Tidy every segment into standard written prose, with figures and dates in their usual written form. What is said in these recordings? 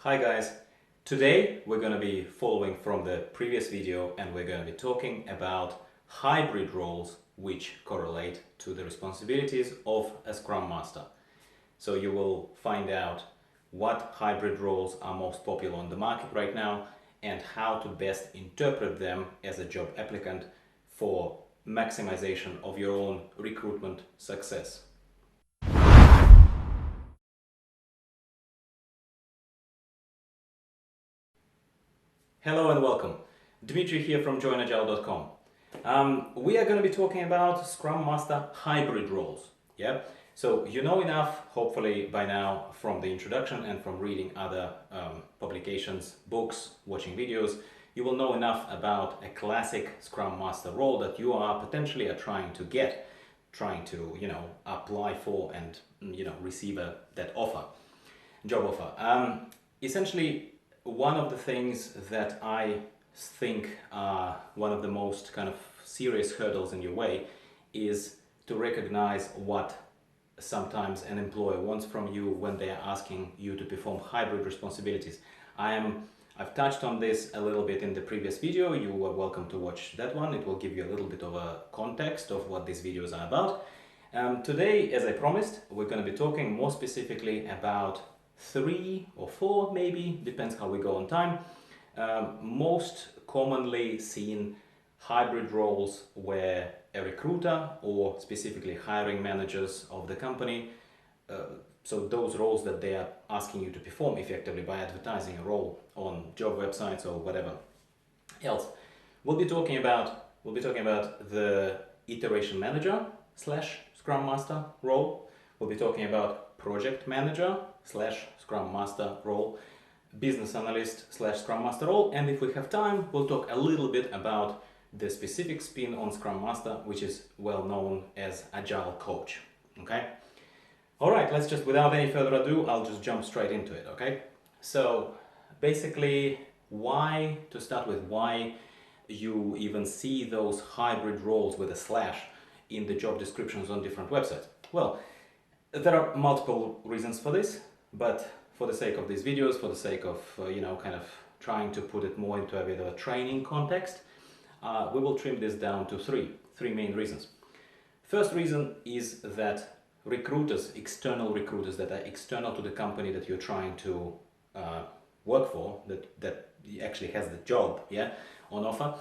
Hi guys, today we're going to be following from the previous video and we're going to be talking about hybrid roles which correlate to the responsibilities of a Scrum Master. So you will find out what hybrid roles are most popular on the market right now and how to best interpret them as a job applicant for maximization of your own recruitment success. Hello and welcome. Dmitry here from JoinAgile.com. We are going to be talking about Scrum Master Hybrid Roles. Yeah. So you know enough, hopefully by now, from the introduction and from reading other publications, books, watching videos, you will know enough about a classic Scrum Master role that you are potentially trying to get, trying to apply for and receive that offer, job offer. Essentially, one of the things that I think are one of the most kind of serious hurdles in your way is to recognize what sometimes an employer wants from you when they are asking you to perform hybrid responsibilities. I've touched on this a little bit in the previous video. You are welcome to watch that one. It will give you a little bit of a context of what these videos are about. Today, as I promised, we're going to be talking more specifically about 3 or 4, maybe, depends how we go on time, most commonly seen hybrid roles where a recruiter or specifically hiring managers of the company, so those roles that they are asking you to perform effectively by advertising a role on job websites or whatever else. We'll be talking about the iteration manager / Scrum Master role. We'll be talking about project manager / Scrum Master role, Business Analyst / Scrum Master role, and if we have time, we'll talk a little bit about the specific spin on Scrum Master, which is well known as Agile Coach. Okay? Alright, let's just, without any further ado, I'll just jump straight into it, okay? So, basically, why you even see those hybrid roles with a / in the job descriptions on different websites? Well, there are multiple reasons for this, but for the sake of these videos, for the sake of, kind of trying to put it more into a bit of a training context, we will trim this down to three main reasons. First reason is that recruiters, external recruiters that are external to the company that you're trying to work for, that actually has the job, on offer,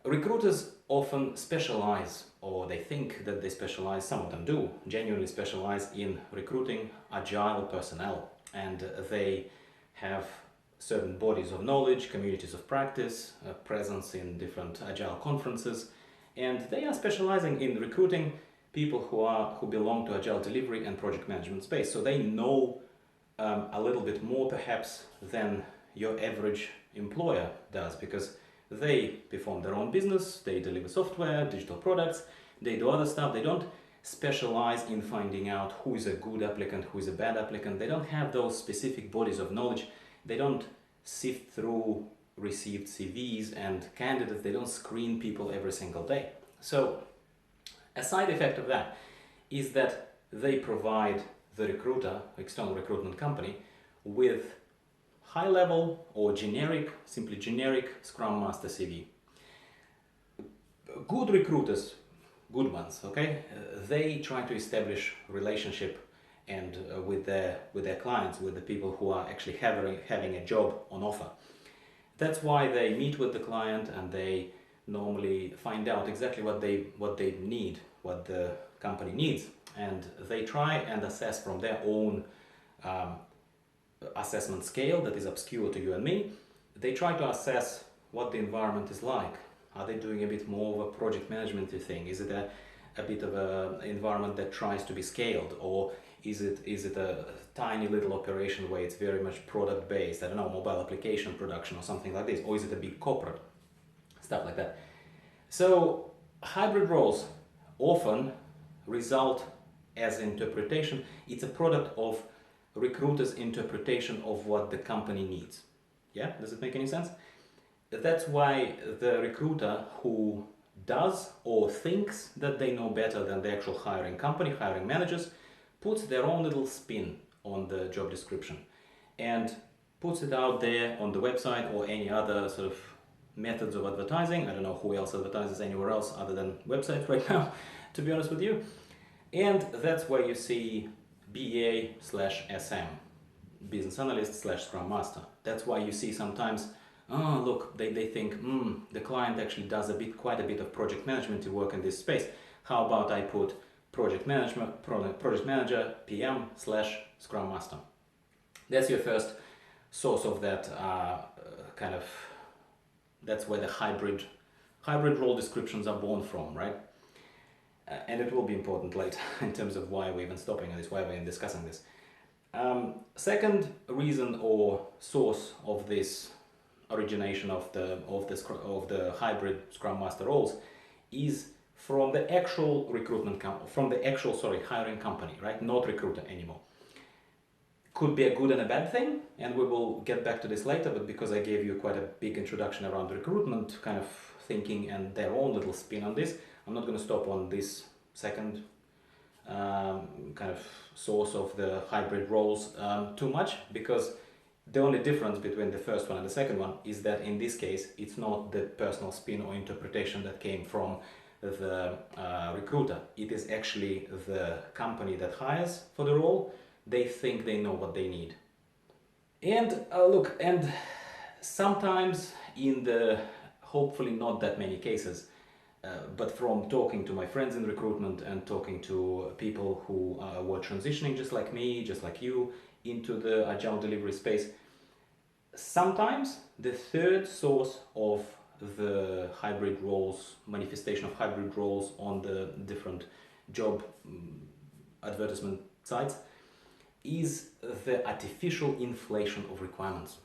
recruiters often specialize, or they think that they specialize, some of them do, genuinely specialize in recruiting agile personnel, and they have certain bodies of knowledge, communities of practice, presence in different agile conferences, and they are specializing in recruiting people who belong to Agile Delivery and project management space. So they know a little bit more perhaps than your average employer does, because they perform their own business, they deliver software, digital products, they do other stuff. They don't specialize in finding out who is a good applicant, who is a bad applicant. They don't have those specific bodies of knowledge. They don't sift through received CVs and candidates. They don't screen people every single day. So a side effect of that is that they provide the recruiter, external recruitment company, with high-level or simply generic Scrum Master CV. Good recruiters, good ones, okay, they try to establish relationship and with their clients, with the people who are actually having a job on offer. That's why they meet with the client and they normally find out exactly what they need, what the company needs, and they try and assess from their own assessment scale that is obscure to you and me. They try to assess what the environment is like. Are they doing a bit more of a project management thing? Is it a bit of an environment that tries to be scaled, or is it a tiny little operation where it's very much product based? I don't know, mobile application production or something like this, or is it a big corporate? Stuff like that. So hybrid roles often result as interpretation. It's a product of recruiter's interpretation of what the company needs. Yeah, does it make any sense? That's why the recruiter who does or thinks that they know better than the actual hiring company, hiring managers, puts their own little spin on the job description and puts it out there on the website or any other sort of methods of advertising. I don't know who else advertises anywhere else other than websites right now, to be honest with you. And that's where you see BA/SM, Business Analyst / Scrum Master. That's why you see sometimes, oh look, they think, the client actually does quite a bit of project management work in this space. How about I put project manager, PM / Scrum Master. That's your first source of that that's where the hybrid role descriptions are born from, right? And it will be important later in terms of why we're even stopping this, why we're even discussing this. Second reason or source of this origination of the hybrid Scrum Master roles is from the actual hiring company, right? Not recruiter anymore. Could be a good and a bad thing, and we will get back to this later, but because I gave you quite a big introduction around recruitment kind of thinking and their own little spin on this, I'm not going to stop on this second kind of source of the hybrid roles too much, because the only difference between the first one and the second one is that in this case it's not the personal spin or interpretation that came from the recruiter. It is actually the company that hires for the role. They think they know what they need. And and sometimes in the hopefully not that many cases, but from talking to my friends in recruitment and talking to people who were transitioning just like me, just like you, into the Agile Delivery space, sometimes the third source of the hybrid roles, manifestation of hybrid roles on the different job advertisement sites, is the artificial inflation of requirements.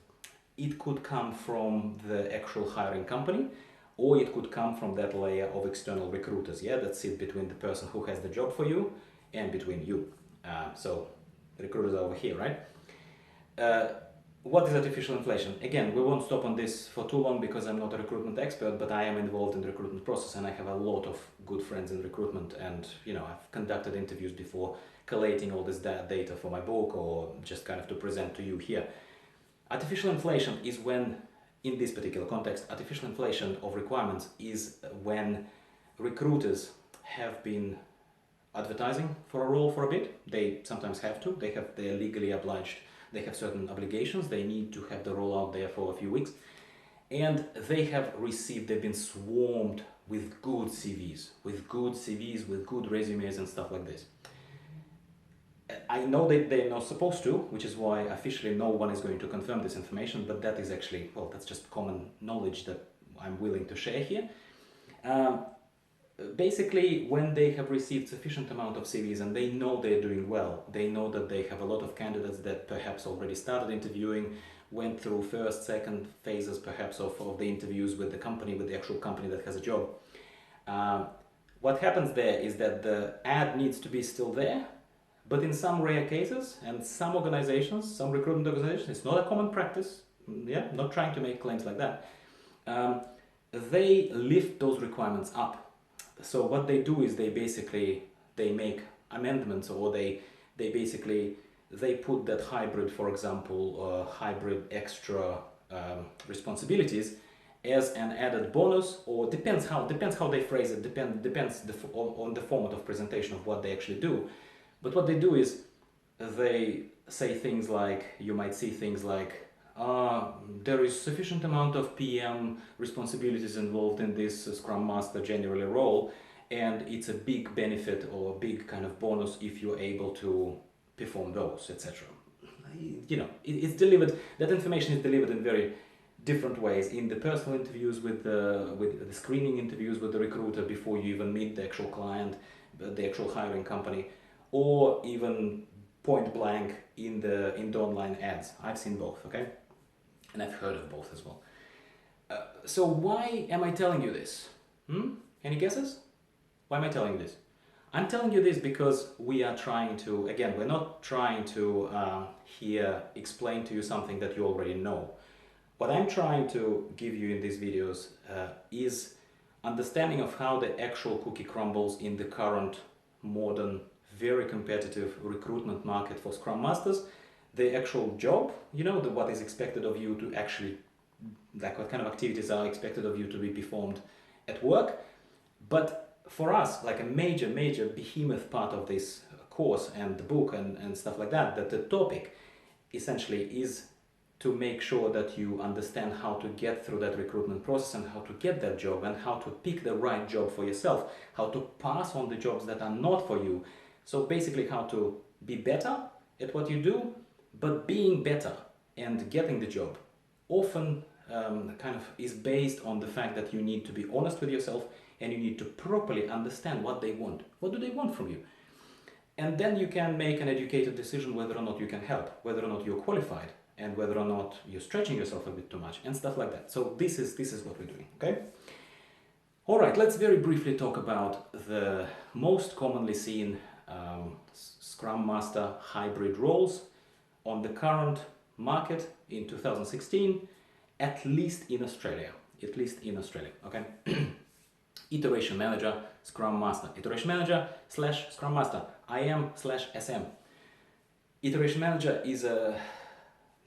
It could come from the actual hiring company, or it could come from that layer of external recruiters, that sit between the person who has the job for you and between you. So the recruiters are over here, right? What is artificial inflation? Again, we won't stop on this for too long because I'm not a recruitment expert, but I am involved in the recruitment process and I have a lot of good friends in recruitment, and I've conducted interviews before, collating all this data for my book or just kind of to present to you here. Artificial inflation is when, in this particular context, artificial inflation of requirements is when recruiters have been advertising for a role for a bit. They sometimes have to. They are legally obliged. They have certain obligations. They need to have the role out there for a few weeks. And they've been swarmed with good CVs, with good resumes and stuff like this. I know that they're not supposed to, which is why officially no one is going to confirm this information, but that is actually, that's just common knowledge that I'm willing to share here. Basically, when they have received sufficient amount of CVs and they know they're doing well, they know that they have a lot of candidates that perhaps already started interviewing, went through first, second phases perhaps of the interviews with the actual company that has a job. What happens there is that the ad needs to be still there, but in some rare cases and some organizations, some recruitment organizations, it's not a common practice, not trying to make claims like that, they lift those requirements up. So what they do is they make amendments, or they put that hybrid, for example, hybrid extra responsibilities as an added bonus, or depends how they phrase it, depends on the format of presentation of what they actually do. But what they do is they say things like, you might see things like, there is sufficient amount of PM responsibilities involved in this Scrum Master generally role, and it's a big benefit or a big kind of bonus if you're able to perform those, etc. It's delivered. That information is delivered in very different ways, in the personal interviews with the screening interviews with the recruiter before you even meet the actual client, the actual hiring company, or even point blank in the online ads. I've seen both, okay? And I've heard of both as well. So why am I telling you this? Any guesses? Why am I telling you this? I'm telling you this because we are trying to, again, we're not trying to here explain to you something that you already know. What I'm trying to give you in these videos is understanding of how the actual cookie crumbles in the current modern, very competitive recruitment market for Scrum Masters the actual job, what is expected of you to actually, like what kind of activities are expected of you to be performed at work. But for us, like a major behemoth part of this course and the book and stuff like that the topic essentially is to make sure that you understand how to get through that recruitment process and how to get that job and how to pick the right job for yourself, how to pass on the jobs that are not for you. So basically how to be better at what you do, but being better and getting the job often kind of is based on the fact that you need to be honest with yourself and you need to properly understand what they want. What do they want from you? And then you can make an educated decision whether or not you can help, whether or not you're qualified, and whether or not you're stretching yourself a bit too much and stuff like that. So this is what we're doing, okay? All right, let's very briefly talk about the most commonly seen Scrum Master Hybrid roles on the current market in 2016, at least in Australia, okay? Iteration Manager, Scrum Master, Iteration Manager / Scrum Master, IM / SM. Iteration Manager is a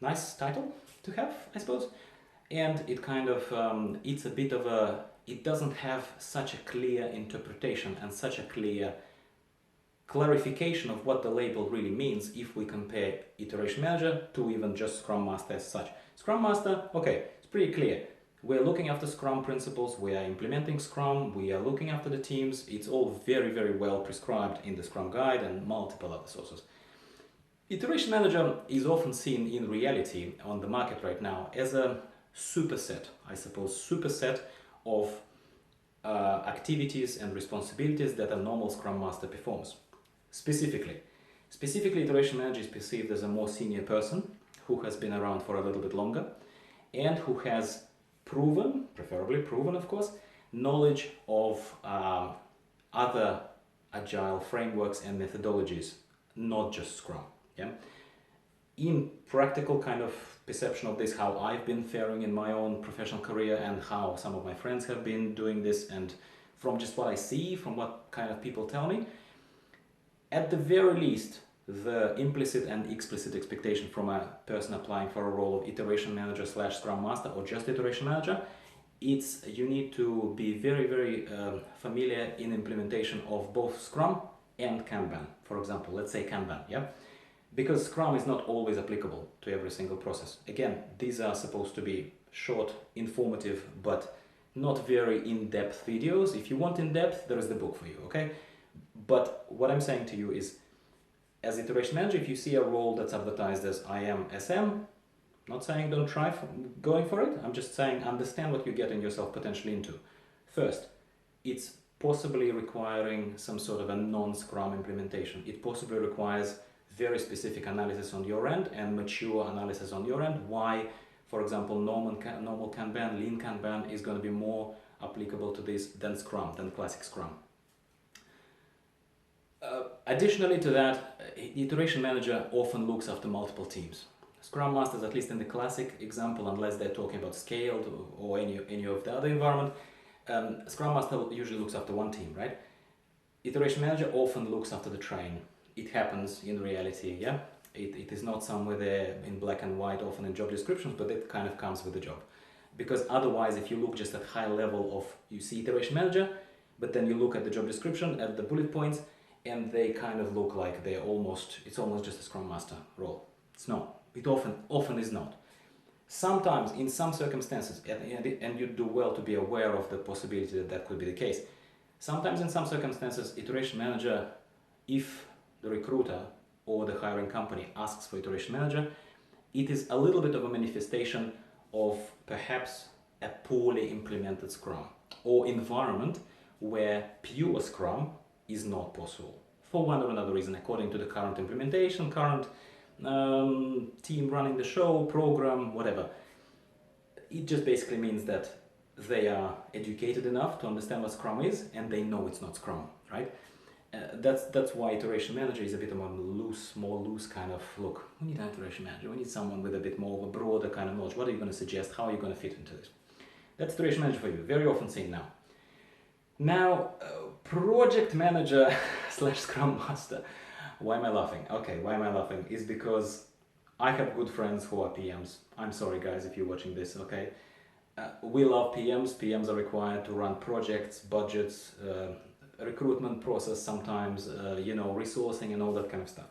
nice title to have, I suppose, and it kind of, it's a bit of a, it doesn't have such a clear interpretation and such a clear clarification of what the label really means if we compare Iteration Manager to even just Scrum Master as such. Scrum Master, okay, it's pretty clear. We're looking after Scrum principles, we are implementing Scrum, we are looking after the teams. It's all very well prescribed in the Scrum Guide and multiple other sources. Iteration Manager is often seen in reality on the market right now as a superset, I suppose, of activities and responsibilities that a normal Scrum Master performs. Specifically, Iteration Manager is perceived as a more senior person who has been around for a little bit longer and who has proven, preferably proven of course, knowledge of other agile frameworks and methodologies, not just Scrum. Yeah. In practical kind of perception of this, how I've been faring in my own professional career and how some of my friends have been doing this, and from just what I see, from what kind of people tell me, at the very least, the implicit and explicit expectation from a person applying for a role of Iteration Manager / Scrum Master or just Iteration Manager, it's you need to be very familiar in implementation of both Scrum and Kanban. For example, let's say Kanban, yeah? Because Scrum is not always applicable to every single process. Again, these are supposed to be short, informative, but not very in-depth videos. If you want in-depth, there is the book for you, okay? But what I'm saying to you is, as Iteration Manager, if you see a role that's advertised as IM SM, not saying don't try going for it, I'm just saying understand what you're getting yourself potentially into. First, it's possibly requiring some sort of a non-Scrum implementation. It possibly requires very specific analysis on your end and mature analysis on your end. Why, for example, normal Kanban, lean Kanban is going to be more applicable to this than Scrum, than classic Scrum. Additionally to that, Iteration Manager often looks after multiple teams. Scrum Masters, at least in the classic example, unless they're talking about scaled or any of the other environment, Scrum Master usually looks after one team, right? Iteration Manager often looks after the train. It happens in reality, yeah? It is not somewhere there in black and white, often in job descriptions, but it kind of comes with the job. Because otherwise, if you look just at high level of, you see Iteration Manager, but then you look at the job description, at the bullet points, and they kind of look like it's almost just a Scrum Master role. It's not. It often is not. Sometimes, in some circumstances, and you do well to be aware of the possibility that could be the case, sometimes in some circumstances, Iteration Manager, if the recruiter or the hiring company asks for Iteration Manager, it is a little bit of a manifestation of perhaps a poorly implemented Scrum or environment where pure Scrum is not possible for one or another reason, according to the current implementation, current team running the show, program, whatever. It just basically means that they are educated enough to understand what Scrum is and they know it's not Scrum, right? That's why Iteration Manager is a bit of a more loose kind of look. We need an Iteration Manager, we need someone with a bit more of a broader kind of knowledge. What are you going to suggest? How are you going to fit into this? That's Iteration Manager for you, very often seen now. Now, Project Manager / Scrum Master. Why am I laughing? Okay, why am I laughing? Is because I have good friends who are PMs. I'm sorry guys if you're watching this, okay? We love PMs. PMs are required to run projects, budgets, recruitment process sometimes, resourcing and all that kind of stuff.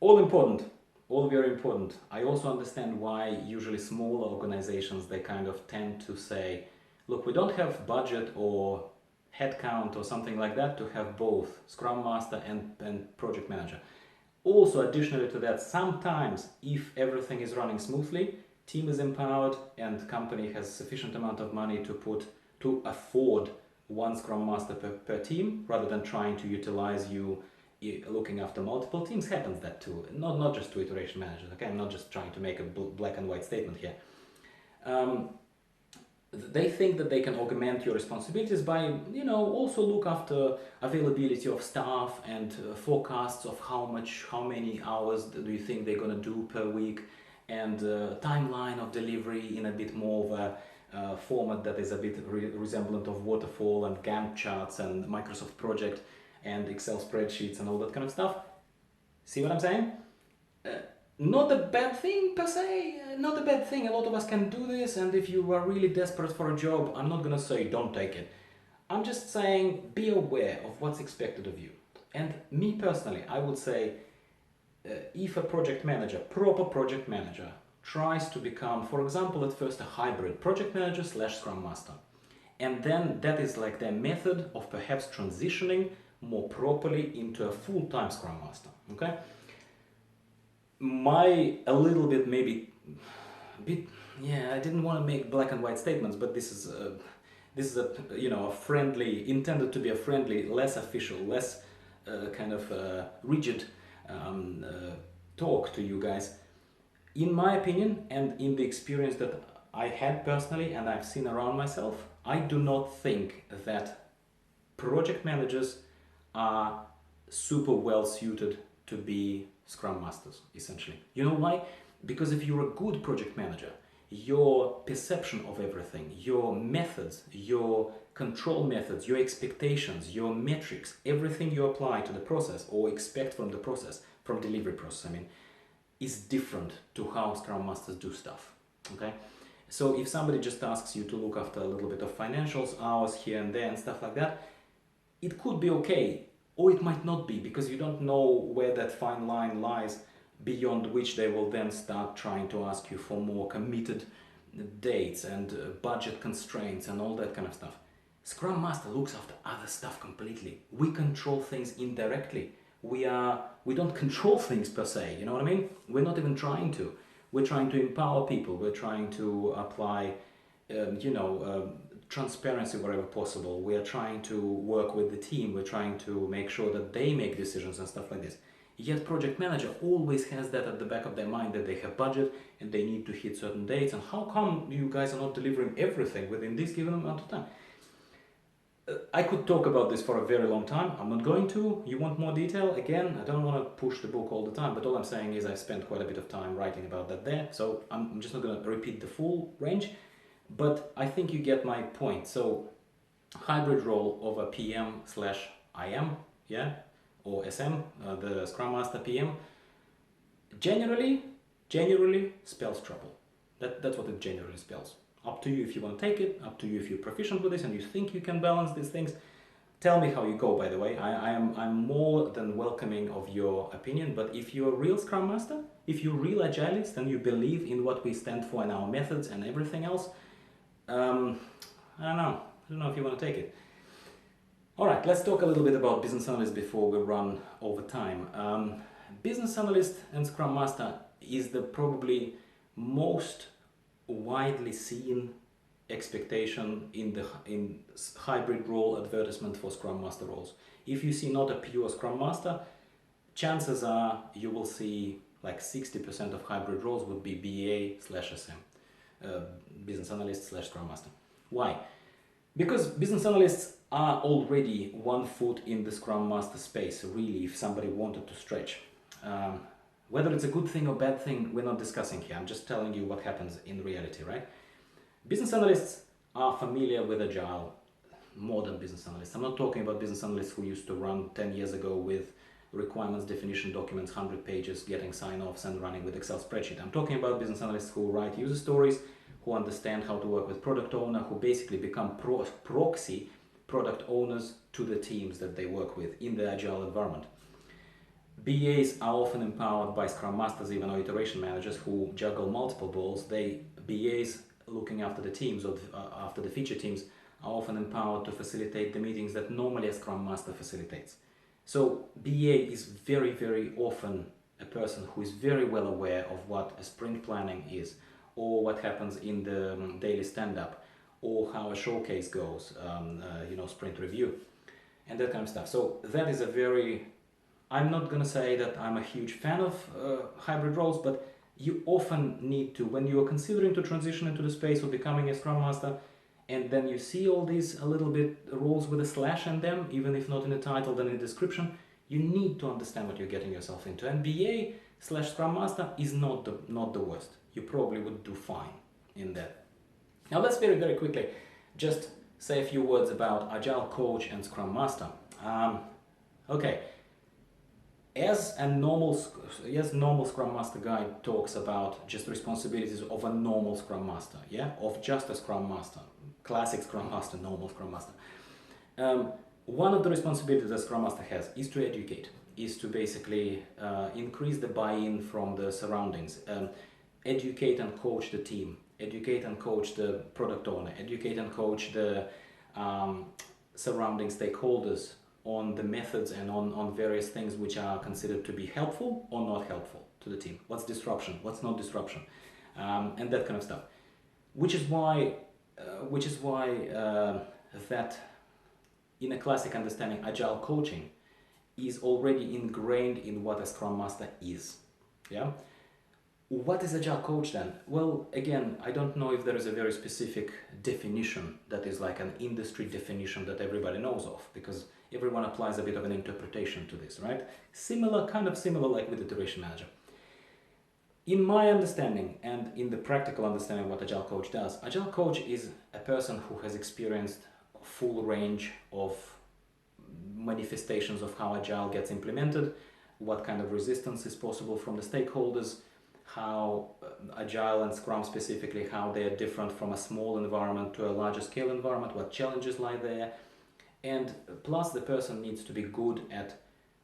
All important, all very important. I also understand why usually smaller organizations, they kind of tend to say, look, we don't have budget or headcount or something like that to have both Scrum Master and Project Manager. Also, additionally to that, sometimes if everything is running smoothly, team is empowered and company has sufficient amount of money to afford one Scrum Master per team, rather than trying to utilize you looking after multiple teams. Happens that too, not just to iteration managers, okay? I'm not just trying to make a black and white statement here. They think that they can augment your responsibilities by, also look after availability of staff and forecasts of how many hours do you think they're going to do per week, and timeline of delivery in a bit more of a format that is a bit resemblant of waterfall and Gantt charts and Microsoft Project and Excel spreadsheets and all that kind of stuff. See what I'm saying? Not a bad thing per se, not a bad thing. A lot of us can do this, and if you are really desperate for a job, I'm not gonna say don't take it. I'm just saying be aware of what's expected of you. And me personally, I would say if a project manager, proper project manager, tries to become, for example, at first a hybrid project manager / Scrum Master, and then that is like their method of perhaps transitioning more properly into a full-time Scrum Master, okay? I didn't want to make black and white statements, but this is a friendly, intended to be a friendly, less official, less rigid talk to you guys. In my opinion, and in the experience that I had personally and I've seen around myself, I do not think that project managers are super well suited to be Scrum Masters, essentially. You know why? Because if you're a good project manager, your perception of everything, your methods, your control methods, your expectations, your metrics, everything you apply to the process or expect from the process, from delivery process, is different to how Scrum Masters do stuff, okay? So if somebody just asks you to look after a little bit of financials, hours here and there and stuff like that, it could be okay, or it might not be, because you don't know where that fine line lies beyond which they will then start trying to ask you for more committed dates and budget constraints and all that kind of stuff. Scrum Master looks after other stuff completely. We control things indirectly. We don't control things per se, you know what I mean? We're not even trying to. We're trying to empower people. We're trying to apply, transparency wherever possible. We are trying to work with the team. We're trying to make sure that they make decisions and stuff like this. Yet project manager always has that at the back of their mind, that they have budget and they need to hit certain dates. And how come you guys are not delivering everything within this given amount of time? I could talk about this for a very long time. I'm not going to. You want more detail? Again, I don't want to push the book all the time, but all I'm saying is I've spent quite a bit of time writing about that there. So I'm just not going to repeat the full range, but I think you get my point. So hybrid role of a PM / IM, yeah, or SM, the Scrum Master PM, generally spells trouble. That's what it generally spells. Up to you if you want to take it, up to you if you're proficient with this and you think you can balance these things. Tell me how you go, by the way. I'm more than welcoming of your opinion, but if you're a real Scrum Master, if you're a real Agilist and you believe in what we stand for and our methods and everything else, I don't know if you want to take it. All right, let's talk a little bit about Business Analyst before we run over time. Business Analyst and Scrum Master is the probably most widely seen expectation in hybrid role advertisement for Scrum Master roles. If you see not a pure Scrum Master, chances are you will see like 60% of hybrid roles would be BA/SM, Business Analyst / Scrum Master. Why? Because Business Analysts are already one foot in the Scrum Master space, really, if somebody wanted to stretch. Whether it's a good thing or bad thing, we're not discussing here. I'm just telling you what happens in reality, right? Business Analysts are familiar with Agile, modern Business Analysts. I'm not talking about Business Analysts who used to run 10 years ago with requirements definition documents, 100 pages, getting sign-offs and running with Excel spreadsheet. I'm talking about business analysts who write user stories, who understand how to work with product owner, who basically become proxy product owners to the teams that they work with in the agile environment. BAs are often empowered by Scrum Masters, even or iteration managers who juggle multiple balls. BAs looking after the teams or after the feature teams are often empowered to facilitate the meetings that normally a Scrum Master facilitates. So BA is very, very often a person who is very well aware of what a sprint planning is, or what happens in the daily stand-up, or how a showcase goes, sprint review, and that kind of stuff. So that is a very, I'm not going to say that I'm a huge fan of hybrid roles, but you often need to, when you are considering to transition into the space of becoming a Scrum Master, and then you see all these a little bit roles with a slash in them, even if not in the title, then in the description, you need to understand what you're getting yourself into. And BA/Scrum Master is not the worst. You probably would do fine in that. Now let's very, very quickly just say a few words about Agile Coach and Scrum Master. Okay. As normal Scrum Master guide talks about just responsibilities of a normal Scrum Master, of just a Scrum Master, classic Scrum Master, normal Scrum Master. One of the responsibilities that Scrum Master has is to educate, is to basically increase the buy-in from the surroundings, educate and coach the team, educate and coach the product owner, educate and coach the surrounding stakeholders on the methods and on various things which are considered to be helpful or not helpful to the team. What's disruption? What's not disruption? And that kind of stuff. Which is why that in a classic understanding, Agile coaching is already ingrained in what a Scrum Master is. Yeah. What is Agile Coach then? Well, again, I don't know if there is a very specific definition that is like an industry definition that everybody knows of, because everyone applies a bit of an interpretation to this, right? Kind of similar like with Iteration Manager. In my understanding and in the practical understanding of what Agile Coach does, Agile Coach is a person who has experienced a full range of manifestations of how Agile gets implemented, what kind of resistance is possible from the stakeholders, how Agile and Scrum specifically, how they are different from a small environment to a larger scale environment, what challenges lie there. And plus the person needs to be good at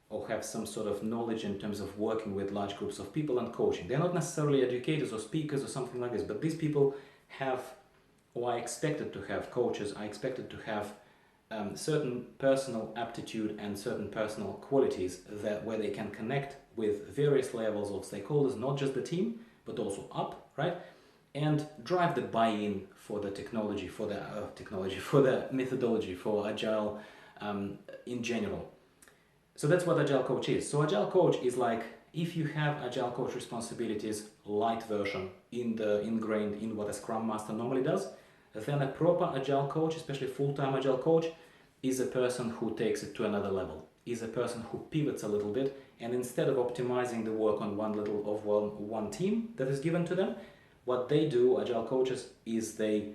or have some sort of knowledge in terms of working with large groups of people and coaching. They're not necessarily educators or speakers or something like this, but these people have, or are expected to have, coaches are expected to have certain personal aptitude and certain personal qualities where they can connect with various levels of stakeholders, not just the team, but also up, right? And drive the buy-in for the technology, for the methodology, for Agile in general. So that's what Agile Coach is. So Agile Coach is like, if you have Agile Coach responsibilities, light version ingrained in what a Scrum Master normally does, then a proper Agile Coach, especially full-time Agile Coach, is a person who takes it to another level, is a person who pivots a little bit, and instead of optimizing the work on one team that is given to them, what they do, Agile Coaches, is they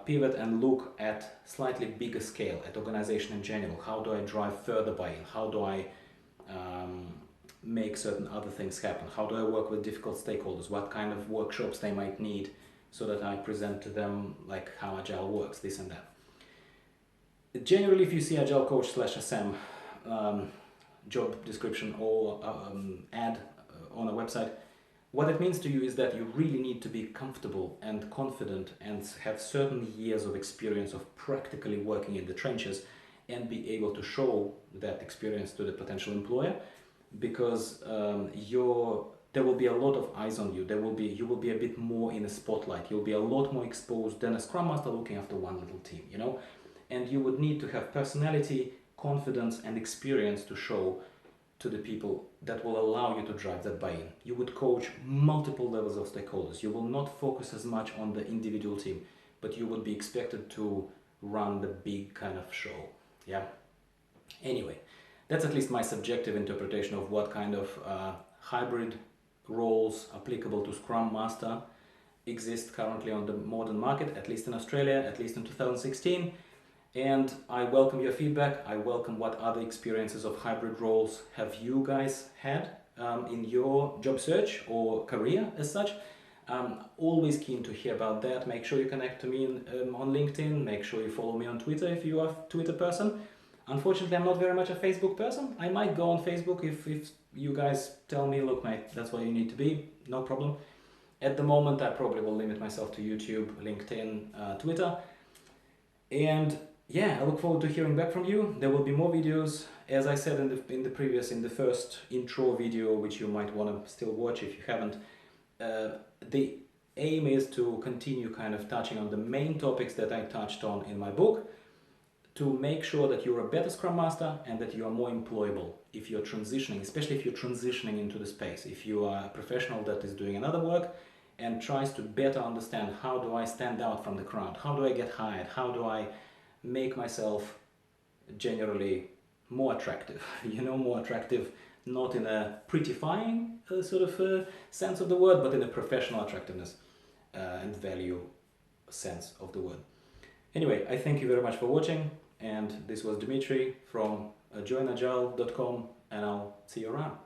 pivot and look at slightly bigger scale, at organization in general. How do I drive further buy-in? How do I make certain other things happen? How do I work with difficult stakeholders? What kind of workshops they might need so that I present to them like how Agile works, this and that. Generally, if you see Agile Coach /SM job description or ad on a website, what it means to you is that you really need to be comfortable and confident and have certain years of experience of practically working in the trenches and be able to show that experience to the potential employer, because there will be a lot of eyes on you. You will be a bit more in the spotlight. You'll be a lot more exposed than a Scrum Master looking after one little team, you know? And you would need to have personality, confidence, and experience to show to the people that will allow you to drive that buy-in. You would coach multiple levels of stakeholders. You will not focus as much on the individual team, but you would be expected to run the big kind of show. Yeah. Anyway, that's at least my subjective interpretation of what kind of hybrid roles applicable to Scrum Master exist currently on the modern market, at least in Australia, at least in 2016. And I welcome your feedback. I welcome what other experiences of hybrid roles have you guys had in your job search or career as such. Always keen to hear about that. Make sure you connect to me on LinkedIn. Make sure you follow me on Twitter if you are a Twitter person. Unfortunately, I'm not very much a Facebook person. I might go on Facebook if you guys tell me, look mate, that's what you need to be, no problem. At the moment, I probably will limit myself to YouTube, LinkedIn, Twitter. And yeah, I look forward to hearing back from you. There will be more videos, as I said in the first intro video, which you might want to still watch if you haven't. The aim is to continue kind of touching on the main topics that I touched on in my book, to make sure that you're a better Scrum Master and that you are more employable if you're transitioning, especially if you're transitioning into the space. If you are a professional that is doing another work and tries to better understand, how do I stand out from the crowd? How do I get hired? How do I make myself generally more attractive? More attractive, not in a prettifying sort of sense of the word, but in a professional attractiveness and value sense of the word. Anyway, I thank you very much for watching, and this was Dmitry from JoinAgile.com, and I'll see you around.